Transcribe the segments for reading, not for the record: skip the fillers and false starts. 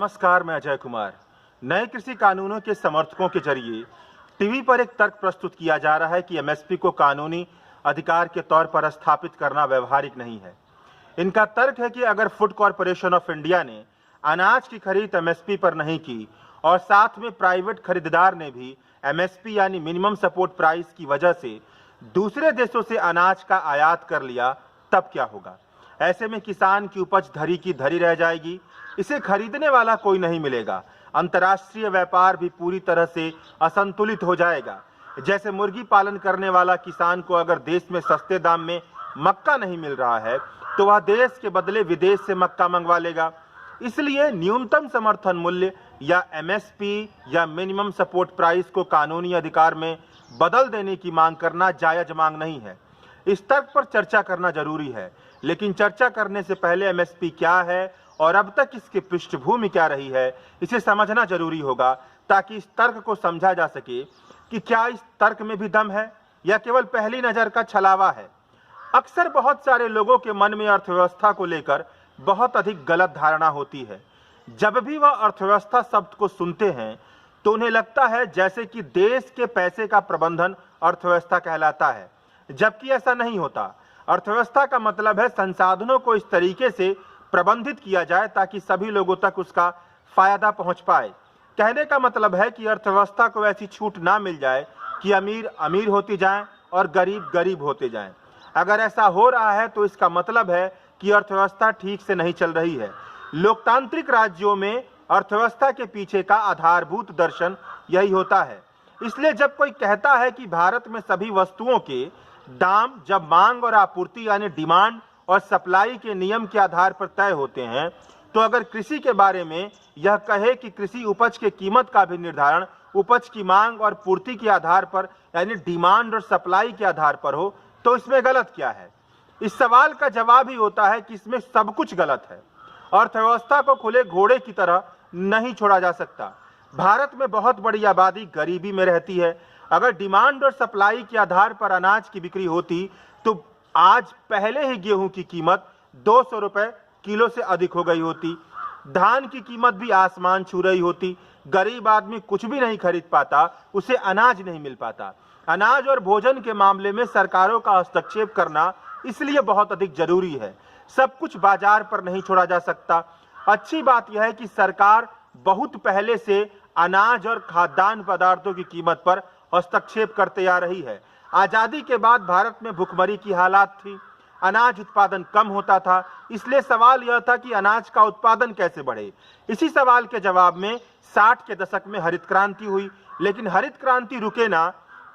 नमस्कार, मैं अजय कुमार। नए कृषि कानूनों के समर्थकों के जरिए टीवी पर एक तर्क प्रस्तुत किया जा रहा है कि एमएसपी को कानूनी अधिकार के तौर पर स्थापित करना व्यवहारिक नहीं है। इनका तर्क है कि अगर फूड कॉरपोरेशन ऑफ इंडिया ने अनाज की खरीद एमएसपी पर नहीं की और साथ में प्राइवेट खरीदार ने भी एमएसपी यानी मिनिमम सपोर्ट प्राइस की वजह से दूसरे देशों से अनाज का आयात कर लिया, तब क्या होगा। ऐसे में किसान की उपज धरी की धरी रह जाएगी, इसे खरीदने वाला कोई नहीं मिलेगा। अंतर्राष्ट्रीय व्यापार भी पूरी तरह से असंतुलित हो जाएगा। जैसे मुर्गी पालन करने वाला किसान को अगर देश में सस्ते दाम में मक्का नहीं मिल रहा है तो वह देश के बदले विदेश से मक्का मंगवा लेगा। इसलिए न्यूनतम समर्थन मूल्य या एमएसपी या मिनिमम सपोर्ट प्राइस को कानूनी अधिकार में बदल देने की मांग करना जायज मांग नहीं है। इस तर्क पर चर्चा करना जरूरी है, लेकिन चर्चा करने से पहले एमएसपी क्या है और अब तक इसकी पृष्ठभूमि क्या रही है, इसे समझना जरूरी होगा, ताकि इस तर्क को समझा जा सके कि क्या इस तर्क में भी दम है या केवल पहली नजर का छलावा है। अक्सर बहुत सारे लोगों के मन में अर्थव्यवस्था को लेकर बहुत अधिक गलत धारणा होती है। जब भी वह अर्थव्यवस्था शब्द को सुनते हैं तो उन्हें लगता है जैसे कि देश के पैसे का प्रबंधन अर्थव्यवस्था कहलाता है, जबकि ऐसा नहीं होता। अर्थव्यवस्था का मतलब है संसाधनों को इस तरीके से प्रबंधित किया जाए ताकि सभी लोगों तक उसका फायदा पहुंच पाए। कहने का मतलब है कि अर्थव्यवस्था को ऐसी छूट ना मिल जाए कि अमीर अमीर होती जाएं और गरीब गरीब होते जाएं। अगर ऐसा हो रहा है तो इसका मतलब है कि अर्थव्यवस्था ठीक से नहीं चल रही है। लोकतांत्रिक राज्यों में अर्थव्यवस्था के पीछे का आधारभूत दर्शन यही होता है। इसलिए जब कोई कहता है कि भारत में सभी वस्तुओं के दाम जब मांग और आपूर्ति यानी डिमांड और सप्लाई के नियम के आधार पर तय होते हैं, तो अगर कृषि के बारे में यह कहे कि कृषि उपज के कीमत का भी निर्धारण उपज की मांग और पूर्ति के आधार पर यानी डिमांड और सप्लाई के आधार पर हो, तो इसमें गलत क्या है। इस सवाल का जवाब ही होता है कि इसमें सब कुछ गलत है। अर्थव्यवस्था को खुले घोड़े की तरह नहीं छोड़ा जा सकता। भारत में बहुत बड़ी आबादी गरीबी में रहती है। अगर डिमांड और सप्लाई के आधार पर अनाज की बिक्री होती तो आज पहले ही गेहूं की कीमत 200 रुपए किलो से अधिक हो गई होती, धान की कीमत भी आसमान छू रही होती। गरीब आदमी कुछ भी नहीं खरीद पाता, उसे अनाज नहीं मिल पाता। अनाज और भोजन के मामले में सरकारों का हस्तक्षेप करना इसलिए बहुत अधिक जरूरी है। सब कुछ बाजार पर नहीं छोड़ा जा सकता। अच्छी बात यह है कि सरकार बहुत पहले से अनाज और खाद्यान्न पदार्थों की कीमत पर हस्तक्षेप करते आ रही है। आजादी के बाद भारत में भुखमरी की हालात थी, अनाज उत्पादन कम होता था। इसलिए सवाल यह था कि अनाज का उत्पादन कैसे बढ़े। इसी सवाल के जवाब में 60 के दशक में हरित क्रांति हुई, लेकिन हरित क्रांति रुके ना,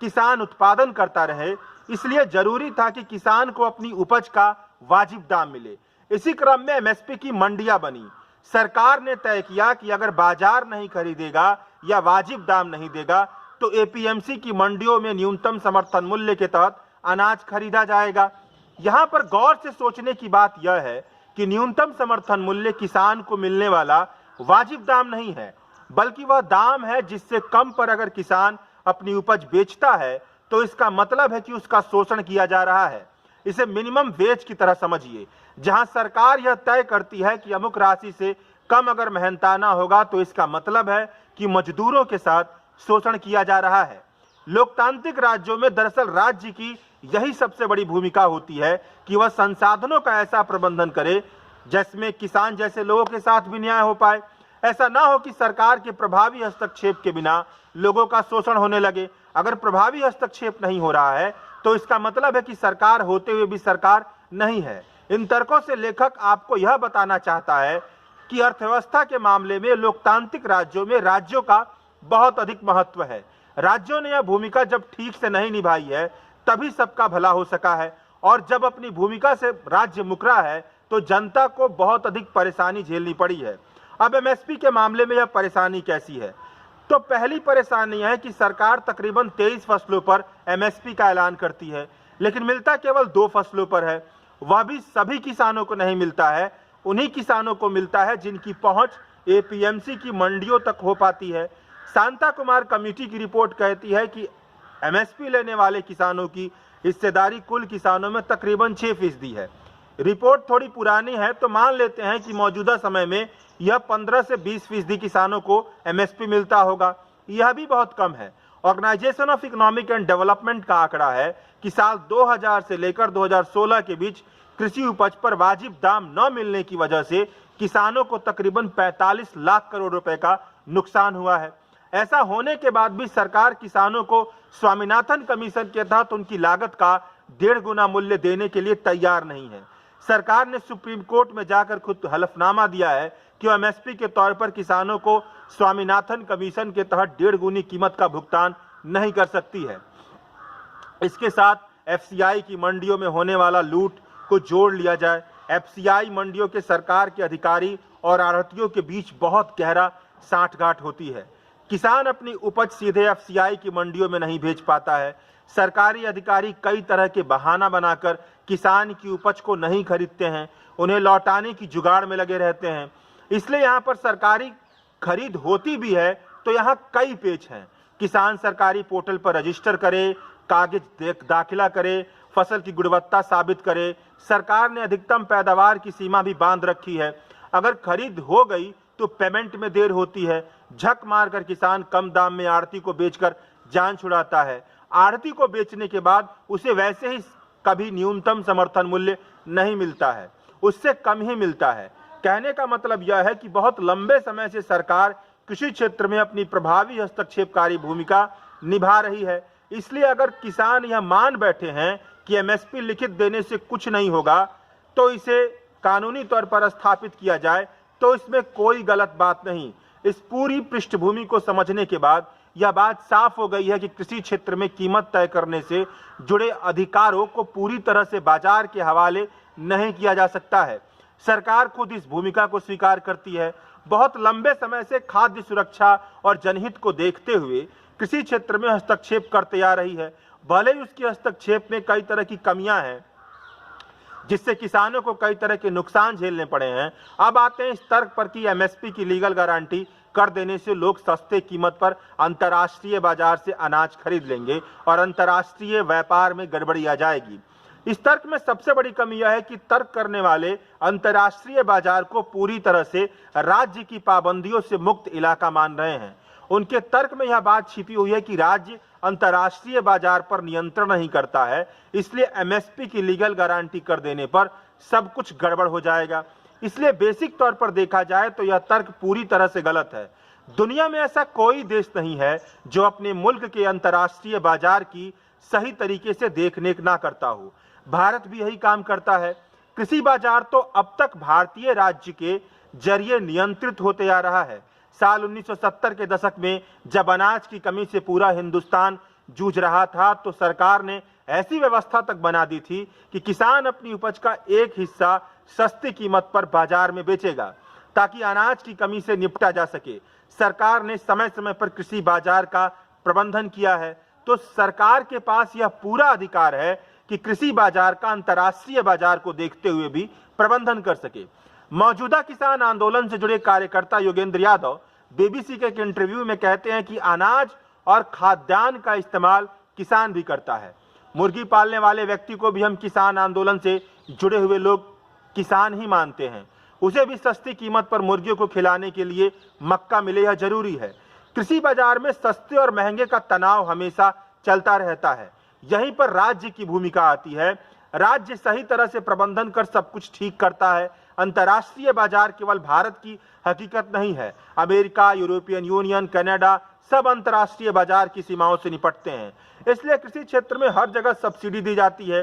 किसान उत्पादन करता रहे। इसलिए जरूरी था कि किसान को अपनी उपज का वाजिब दाम मिले। इसी क्रम में एमएसपी की मंडियां बनी। सरकार ने तय किया कि अगर बाजार नहीं खरीदेगा या वाजिब दाम नहीं देगा तो एपीएमसी की मंडियों में न्यूनतम समर्थन मूल्य के तहत अनाज खरीदा जाएगा। यहाँ पर गौर से सोचने की बात यह है कि न्यूनतम समर्थन मूल्य किसान को मिलने वाला वाजिब दाम नहीं है, बल्कि वह दाम है जिससे कम पर अगर किसान अपनी उपज बेचता है तो इसका मतलब है कि उसका शोषण किया जा रहा है। इसे मिनिमम वेज की तरह समझिए, जहां सरकार यह तय करती है कि अमुक राशि से कम अगर मेहनताना होगा तो इसका मतलब है कि मजदूरों के साथ शोषण किया जा रहा है। लोकतांत्रिक राज्यों में दरअसल राज्य की यही सबसे बड़ी भूमिका होती है कि वह संसाधनों का ऐसा प्रबंधन करे जिसमें किसान जैसे लोगों के साथ भी न्याय हो पाए। ऐसा ना हो कि सरकार के प्रभावी हस्तक्षेप के बिना लोगों का शोषण होने लगे। अगर प्रभावी हस्तक्षेप नहीं हो रहा है तो इसका मतलब है कि सरकार होते हुए भी सरकार नहीं है। इन तर्कों से लेखक आपको यह बताना चाहता है कि अर्थव्यवस्था के मामले में लोकतांत्रिक राज्यों में राज्यों का बहुत अधिक महत्व है। राज्यों ने यह भूमिका जब ठीक से नहीं निभाई है तभी सबका भला हो सका है, और जब अपनी भूमिका से राज्य मुकरा है तो जनता को बहुत अधिक परेशानी झेलनी पड़ी है। अब एमएसपी के मामले में यह परेशानी कैसी है, तो पहली परेशानी यह है कि सरकार तकरीबन 23 फसलों पर एमएसपी का ऐलान करती है, लेकिन मिलता केवल 2 फसलों पर है। वह भी सभी किसानों को नहीं मिलता है, उन्हीं किसानों को मिलता है जिनकी पहुंच एपीएमसी की मंडियों तक हो पाती है। शांता कुमार कमेटी की रिपोर्ट कहती है कि एमएसपी लेने वाले किसानों की हिस्सेदारी कुल किसानों में तकरीबन 6% है। रिपोर्ट थोड़ी पुरानी है तो मान लेते हैं कि मौजूदा समय में यह 15 से 20% किसानों को एमएसपी मिलता होगा, यह भी बहुत कम है। Organisation of economic and development का आंकड़ा है कि साल 2000 से लेकर 2016 के बीच कृषि उपज पर वाजिब दाम न मिलने की वजह से किसानों को तकरीबन 45 लाख करोड़ रुपए का नुकसान हुआ है। ऐसा होने के बाद भी सरकार किसानों को स्वामीनाथन कमीशन के तहत उनकी लागत का 1.5 गुना मूल्य देने के लिए तैयार नहीं है। सरकार ने सुप्रीम कोर्ट में जाकर खुद हलफनामा दिया है कि एमएसपी के तौर पर किसानों को स्वामीनाथन कमीशन के तहत 1.5 गुनी कीमत का भुगतान नहीं कर सकती है। इसके साथ एफसीआई की मंडियों में होने वाला लूट को जोड़ लिया जाए। एफसीआई मंडियों के सरकार के अधिकारी और आढ़तियों के बीच बहुत गहरा साठगांठ होती है। किसान अपनी उपज सीधे एफसीआई की मंडियों में नहीं भेज पाता है। सरकारी अधिकारी कई तरह के बहाना बनाकर किसान की उपज को नहीं खरीदते हैं, उन्हें लौटाने की जुगाड़ में लगे रहते हैं। इसलिए यहाँ पर सरकारी खरीद होती भी है तो यहाँ कई पेच हैं। किसान सरकारी पोर्टल पर रजिस्टर करे, कागज दाखिला करे, फसल की गुणवत्ता साबित करे। सरकार ने अधिकतम पैदावार की सीमा भी बांध रखी है। अगर खरीद हो गई तो पेमेंट में देर होती है। झक मारकर किसान कम दाम में आढ़ती को बेचकर जान छुड़ाता है। आढ़ती को बेचने के बाद उसे वैसे ही कभी न्यूनतम समर्थन मूल्य नहीं मिलता है, उससे कम ही मिलता है। कहने का मतलब यह है कि बहुत लंबे समय से सरकार कृषि क्षेत्र में अपनी प्रभावी हस्तक्षेपकारी भूमिका निभा रही है। इसलिए अगर किसान यह मान बैठे हैं कि एमएसपी लिखित देने से कुछ नहीं होगा तो इसे कानूनी तौर पर स्थापित किया जाए, तो इसमें कोई गलत बात नहीं। इस पूरी पृष्ठभूमि को समझने के बाद यह बात साफ हो गई है कि कृषि क्षेत्र में कीमत तय करने से जुड़े अधिकारों को पूरी तरह से बाजार के हवाले नहीं किया जा सकता है। सरकार खुद इस भूमिका को स्वीकार करती है। बहुत लंबे समय से खाद्य सुरक्षा और जनहित को देखते हुए कृषि क्षेत्र में हस्तक्षेप करते आ रही है। भले ही उसके हस्तक्षेप में कई तरह की कमियां हैं जिससे किसानों को कई तरह के नुकसान झेलने पड़े हैं। अब आते हैं इस तर्क पर कि एमएसपी की लीगल गारंटी कर देने से लोग सस्ते कीमत पर अंतर्राष्ट्रीय बाजार से अनाज खरीद लेंगे और अंतर्राष्ट्रीय व्यापार में गड़बड़ी आ जाएगी। इस तर्क में सबसे बड़ी कमी यह है कि तर्क करने वाले अंतर्राष्ट्रीय बाजार को पूरी तरह से राज्य की पाबंदियों से मुक्त इलाका मान रहे हैं। उनके तर्क में यह बात छिपी हुई है कि राज्य अंतर्राष्ट्रीय बाजार पर नियंत्रण नहीं करता है, इसलिए एमएसपी की लीगल गारंटी कर देने पर सब कुछ गड़बड़ हो जाएगा। इसलिए बेसिक तौर पर देखा जाए तो यह तर्क पूरी तरह से गलत है। दुनिया में ऐसा कोई देश नहीं है जो अपने मुल्क के अंतर्राष्ट्रीय बाजार की सही तरीके से देखरेख ना करता हो। भारत भी यही काम करता है। कृषि बाजार तो अब तक भारतीय राज्य के जरिए नियंत्रित होते आ रहा है। साल 1970 के दशक में जब अनाज की कमी से पूरा हिंदुस्तान जूझ रहा था तो सरकार ने ऐसी व्यवस्था तक बना दी थी कि किसान अपनी उपज का एक हिस्सा सस्ती कीमत पर बाजार में बेचेगा ताकि अनाज की कमी से निपटा जा सके। सरकार ने समय समय पर कृषि बाजार का प्रबंधन किया है, तो सरकार के पास यह पूरा अधिकार है कि कृषि बाजार का अंतर्राष्ट्रीय बाजार को देखते हुए भी प्रबंधन कर सके। मौजूदा किसान आंदोलन से जुड़े कार्यकर्ता योगेंद्र यादव बीबीसी के एक इंटरव्यू में कहते हैं कि अनाज और खाद्यान्न का इस्तेमाल किसान भी करता है। मुर्गी पालने वाले व्यक्ति को भी हम किसान आंदोलन से जुड़े हुए लोग किसान ही मानते हैं। उसे भी सस्ती कीमत पर मुर्गियों को खिलाने के लिए मक्का मिले, यह जरूरी है। कृषि बाजार में सस्ते और महंगे का तनाव हमेशा चलता रहता है। यहीं पर राज्य की भूमिका आती है। राज्य सही तरह से प्रबंधन कर सब कुछ ठीक करता है। अंतर्राष्ट्रीय बाजार केवल भारत की हकीकत नहीं है। अमेरिका, यूरोपियन यूनियन, कनाडा सब अंतर्राष्ट्रीय बाजार की सीमाओं से निपटते हैं। इसलिए कृषि क्षेत्र में हर जगह सब्सिडी दी जाती है।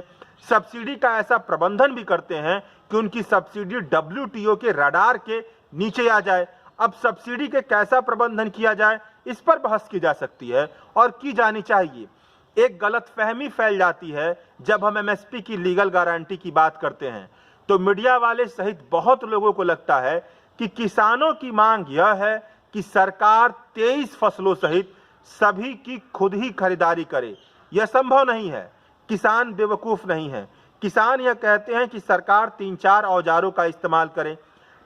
सब्सिडी का ऐसा प्रबंधन भी करते हैं कि उनकी सब्सिडी WTO के रडार के नीचे आ जाए। अब सब्सिडी के कैसा प्रबंधन किया जाए इस पर बहस की जा सकती है और की जानी चाहिए। एक गलतफहमी फैल जाती है जब हम एमएसपी की लीगल गारंटी की बात करते हैं तो मीडिया वाले सहित बहुत लोगों को लगता है कि किसानों की मांग यह है कि सरकार 23 फसलों सहित सभी की खुद ही खरीदारी करे। यह संभव नहीं है। किसान बेवकूफ नहीं है। किसान यह कहते हैं कि सरकार 3-4 औजारों का इस्तेमाल करे।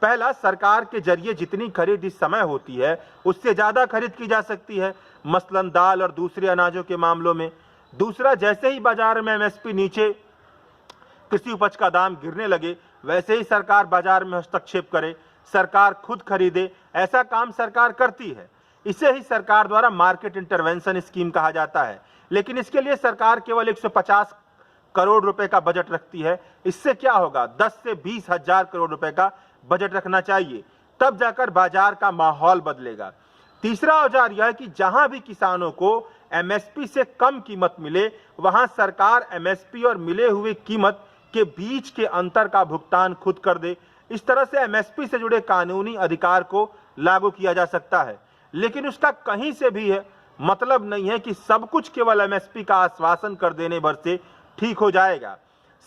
पहला, सरकार के जरिए जितनी खरीद इस समय होती है उससे ज्यादा खरीद की जा सकती है, मसलन दाल और दूसरे अनाजों के मामलों में। दूसरा, जैसे ही बाजार में एमएसपी नीचे कृषि उपज का दाम गिरने लगे वैसे ही सरकार बाजार में हस्तक्षेप करे। सरकार खुद खरीदे, ऐसा काम सरकार करती है। इसे ही सरकार द्वारा मार्केट इंटरवेंशन स्कीम कहा जाता है। लेकिन इसके लिए सरकार केवल 150 करोड़ रुपए का बजट रखती है। इससे क्या होगा, 10 से 20 हजार करोड़ रुपए का बजट रखना चाहिए, तब जाकर बाजार का माहौल बदलेगा। तीसरा औजार यह है कि जहां भी किसानों को एमएसपी से कम कीमत मिले, वहां सरकार एमएसपी और मिले हुए कीमत के बीच के अंतर का भुगतान खुद कर दे। इस तरह से एमएसपी से जुड़े कानूनी अधिकार को लागू किया जा सकता है। लेकिन उसका कहीं से भी है मतलब नहीं है कि सब कुछ केवल एमएसपी का आश्वासन कर देने भर से ठीक हो जाएगा।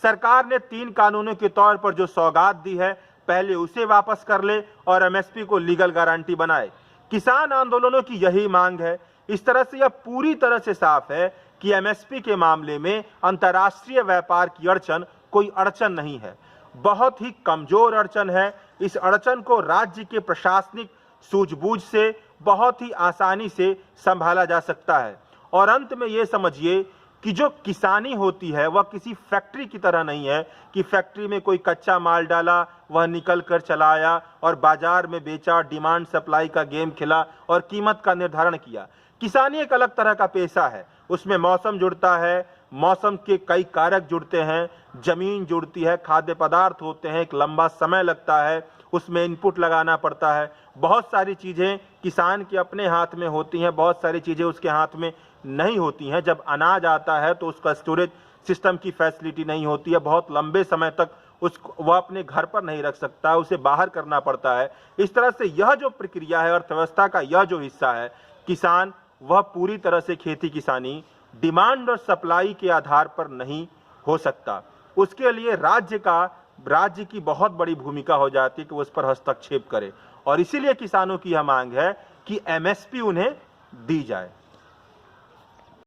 सरकार ने 3 कानूनों के तौर पर जो सौगात दी है, पहले उसे वापस कर ले और एमएसपी को लीगल गारंटी बनाए। किसान आंदोलनों की यही मांग है। इस तरह से यह पूरी तरह से साफ है कि एमएसपी के मामले में अंतर्राष्ट्रीय व्यापार की अड़चन कोई अड़चन नहीं है, बहुत ही कमजोर अड़चन है। इस अड़चन को राज्य के प्रशासनिक सूझबूझ से बहुत ही आसानी से संभाला जा सकता है। और अंत में ये समझिए कि जो किसानी होती है वह किसी फैक्ट्री की तरह नहीं है कि फैक्ट्री में कोई कच्चा माल डाला, वह निकल कर चला आया और बाजार में बेचा, डिमांड सप्लाई का गेम खेला और कीमत का निर्धारण किया। किसानी एक अलग तरह का पेशा है। उसमें मौसम जुड़ता है, मौसम के कई कारक जुड़ते हैं, जमीन जुड़ती है, खाद्य पदार्थ होते हैं, एक लंबा समय लगता है, उसमें इनपुट लगाना पड़ता है। बहुत सारी चीज़ें किसान के अपने हाथ में होती हैं, बहुत सारी चीज़ें उसके हाथ में नहीं होती हैं। जब अनाज आता है तो उसका स्टोरेज सिस्टम की फैसिलिटी नहीं होती है, बहुत लंबे समय तक वह अपने घर पर नहीं रख सकता, उसे बाहर करना पड़ता है। इस तरह से यह जो प्रक्रिया है, अर्थव्यवस्था का यह जो हिस्सा है, किसान वह पूरी तरह से खेती किसानी डिमांड और सप्लाई के आधार पर नहीं हो सकता। उसके लिए राज्य की बहुत बड़ी भूमिका हो जाती है कि वो उस पर हस्तक्षेप करे। और इसीलिए किसानों की यह मांग है कि एमएसपी उन्हें दी जाए।